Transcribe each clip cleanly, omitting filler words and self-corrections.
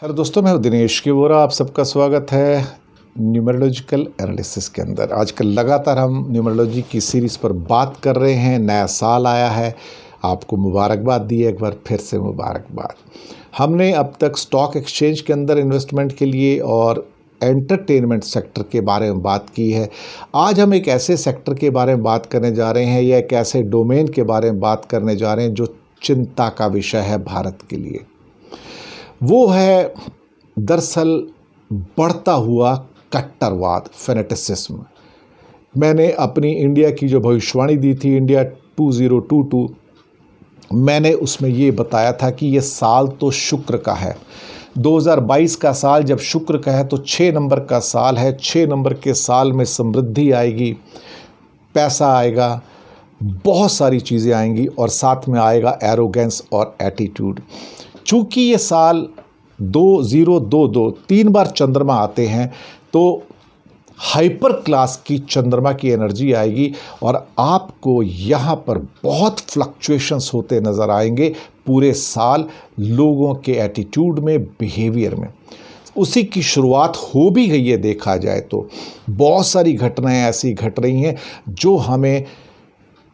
Hello दोस्तों, मैं हूं दिनेश के वोरा। आप सबका स्वागत है न्यूमरोलॉजिकल एनालिसिस के अंदर। आजकल लगातार हम न्यूमरोलॉजी की सीरीज़ पर बात कर रहे हैं। नया साल आया है, आपको मुबारकबाद दी है, एक बार फिर से मुबारकबाद। हमने अब तक स्टॉक एक्सचेंज के अंदर इन्वेस्टमेंट के लिए और एंटरटेनमेंट सेक्टर के बारे में बात की है। आज हम एक ऐसे सेक्टर के बारे में बात करने जा रहे हैं या एक ऐसे डोमेन के बारे में बात करने जा रहे हैं जो चिंता का विषय है भारत के लिए। वो है दरअसल बढ़ता हुआ कट्टरवाद, फेनेटिसिज्म। मैंने अपनी इंडिया की जो भविष्यवाणी दी थी, इंडिया 2022, मैंने उसमें ये बताया था कि ये साल तो शुक्र का है। 2022 का साल जब शुक्र का है तो 6 नंबर का साल है। 6 नंबर के साल में समृद्धि आएगी, पैसा आएगा, बहुत सारी चीज़ें आएंगी और साथ में आएगा एरोगेंस और एटीट्यूड। चूँकि ये साल 2022 3 बार चंद्रमा आते हैं तो हाइपर क्लास की चंद्रमा की एनर्जी आएगी और आपको यहाँ पर बहुत फ्लक्चुएशंस होते नज़र आएंगे पूरे साल, लोगों के एटीट्यूड में, बिहेवियर में। उसी की शुरुआत हो भी गई है। देखा जाए तो बहुत सारी घटनाएं ऐसी घट रही हैं जो हमें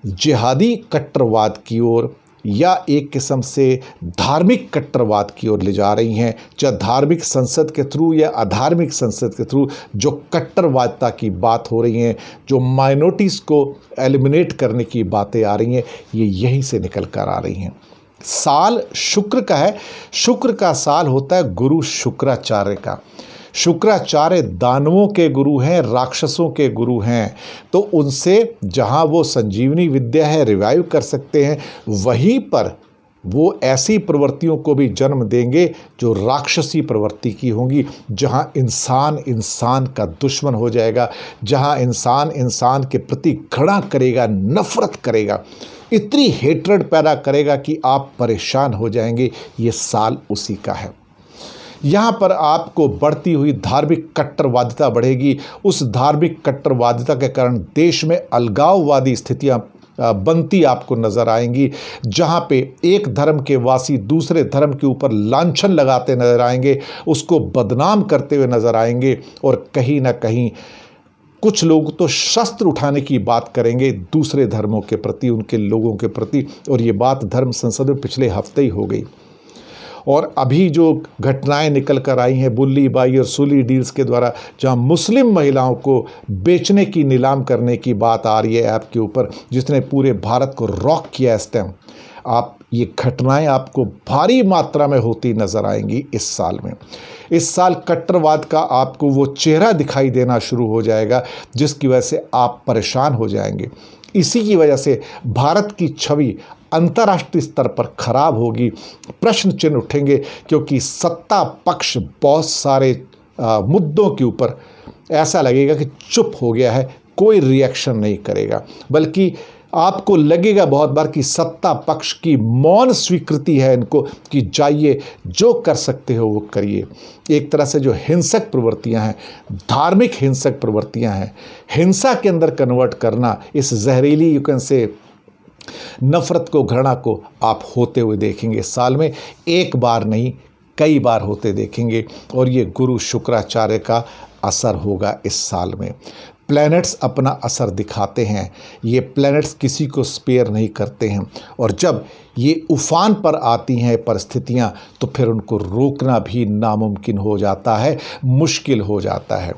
जिहादी कट्टरवाद की ओर या एक किस्म से धार्मिक कट्टरवाद की ओर ले जा रही हैं। चाहे धार्मिक संसद के थ्रू या अधार्मिक संसद के थ्रू जो कट्टरवादता की बात हो रही हैं, जो माइनॉरिटीज़ को एलिमिनेट करने की बातें आ रही हैं, ये यहीं से निकल कर आ रही हैं। साल शुक्र का है। शुक्र का साल होता है गुरु शुक्राचार्य का। शुक्राचार्य दानवों के गुरु हैं, राक्षसों के गुरु हैं। तो उनसे जहाँ वो संजीवनी विद्या है, रिवाइव कर सकते हैं, वहीं पर वो ऐसी प्रवृत्तियों को भी जन्म देंगे जो राक्षसी प्रवृत्ति की होंगी, जहाँ इंसान इंसान का दुश्मन हो जाएगा, जहाँ इंसान इंसान के प्रति घृणा करेगा, नफरत करेगा, इतनी हेट्रेड पैदा करेगा कि आप परेशान हो जाएंगे। ये साल उसी का है। यहाँ पर आपको बढ़ती हुई धार्मिक कट्टरवादिता बढ़ेगी। उस धार्मिक कट्टरवादिता के कारण देश में अलगाववादी स्थितियाँ बनती आपको नज़र आएंगी, जहाँ पे एक धर्म के वासी दूसरे धर्म के ऊपर लांछन लगाते नज़र आएंगे, उसको बदनाम करते हुए नज़र आएंगे और कहीं ना कहीं कुछ लोग तो शस्त्र उठाने की बात करेंगे दूसरे धर्मों के प्रति, उनके लोगों के प्रति। और ये बात धर्म संसद में पिछले हफ्ते ही हो गई। और अभी जो घटनाएं निकल कर आई हैं बुल्ली बाई और सुली डील्स के द्वारा, जहां मुस्लिम महिलाओं को बेचने की, नीलाम करने की बात आ रही है ऐप के ऊपर, जिसने पूरे भारत को रॉक किया इस टाइम। आप ये घटनाएं आपको भारी मात्रा में होती नज़र आएंगी इस साल में। इस साल कट्टरवाद का आपको वो चेहरा दिखाई देना शुरू हो जाएगा जिसकी वजह से आप परेशान हो जाएंगे। इसी की वजह से भारत की छवि अंतर्राष्ट्रीय स्तर पर खराब होगी, प्रश्न चिन्ह उठेंगे, क्योंकि सत्ता पक्ष बहुत सारे मुद्दों के ऊपर ऐसा लगेगा कि चुप हो गया है, कोई रिएक्शन नहीं करेगा, बल्कि आपको लगेगा बहुत बार कि सत्ता पक्ष की मौन स्वीकृति है इनको कि जाइए जो कर सकते हो वो करिए। एक तरह से जो हिंसक प्रवृत्तियां हैं, धार्मिक हिंसक प्रवृत्तियां हैं, हिंसा के अंदर कन्वर्ट करना, इस जहरीली यू कैन से नफरत को, घृणा को आप होते हुए देखेंगे इस साल में। एक बार नहीं, कई बार होते देखेंगे और ये गुरु शुक्राचार्य का असर होगा इस साल में। प्लैनेट्स अपना असर दिखाते हैं। ये प्लैनेट्स किसी को स्पेयर नहीं करते हैं और जब ये उफान पर आती हैं परिस्थितियाँ तो फिर उनको रोकना भी नामुमकिन हो जाता है, मुश्किल हो जाता है।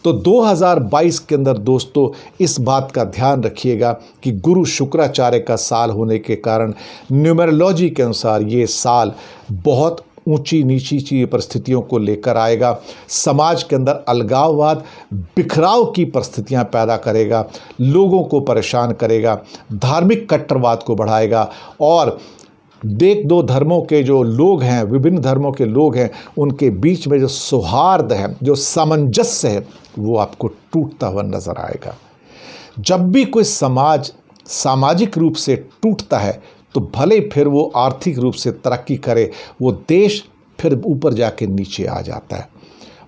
तो 2022 के अंदर दोस्तों इस बात का ध्यान रखिएगा कि गुरु शुक्राचार्य का साल होने के कारण न्यूमरोलॉजी के अनुसार ये साल बहुत ऊंची नीची परिस्थितियों को लेकर आएगा। समाज के अंदर अलगाववाद, बिखराव की परिस्थितियां पैदा करेगा, लोगों को परेशान करेगा, धार्मिक कट्टरवाद को बढ़ाएगा और दो धर्मों के जो लोग हैं, विभिन्न धर्मों के लोग हैं, उनके बीच में जो सौहार्द है, जो सामंजस्य है, वो आपको टूटता हुआ नज़र आएगा। जब भी कोई समाज सामाजिक रूप से टूटता है तो भले फिर वो आर्थिक रूप से तरक्की करे, वो देश फिर ऊपर जाके नीचे आ जाता है।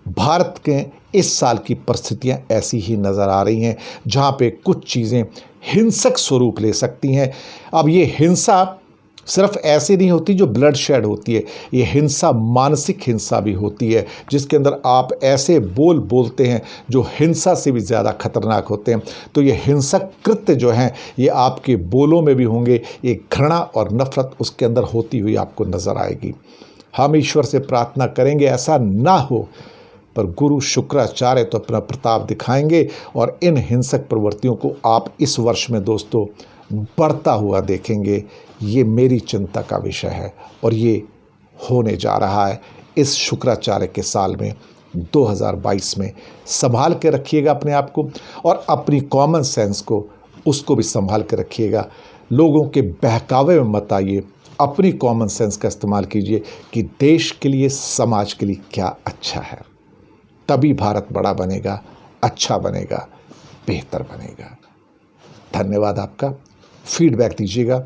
भारत के इस साल की परिस्थितियां ऐसी ही नज़र आ रही हैं, जहाँ पे कुछ चीज़ें हिंसक स्वरूप ले सकती हैं। अब ये हिंसा सिर्फ ऐसी नहीं होती जो ब्लड शेड होती है, ये हिंसा मानसिक हिंसा भी होती है, जिसके अंदर आप ऐसे बोल बोलते हैं जो हिंसा से भी ज़्यादा खतरनाक होते हैं। तो ये हिंसक कृत्य जो हैं ये आपके बोलों में भी होंगे, ये घृणा और नफरत उसके अंदर होती हुई आपको नज़र आएगी। हम ईश्वर से प्रार्थना करेंगे ऐसा ना हो, पर गुरु शुक्राचार्य तो अपना प्रताप दिखाएंगे और इन हिंसक प्रवृत्तियों को आप इस वर्ष में दोस्तों बढ़ता हुआ देखेंगे। ये मेरी चिंता का विषय है और ये होने जा रहा है इस शुक्राचार्य के साल में 2022 में। संभाल के रखिएगा अपने आप को और अपनी कॉमन सेंस को उसको भी संभाल के रखिएगा। लोगों के बहकावे में मत आइए, अपनी कॉमन सेंस का इस्तेमाल कीजिए कि देश के लिए समाज के लिए क्या अच्छा है, तभी भारत बड़ा बनेगा, अच्छा बनेगा, बेहतर बनेगा। धन्यवाद आपका। फीडबैक दीजिएगा,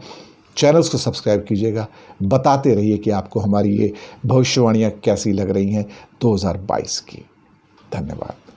चैनल्स को सब्सक्राइब कीजिएगा, बताते रहिए कि आपको हमारी ये भविष्यवाणियाँ कैसी लग रही हैं 2022 की। धन्यवाद।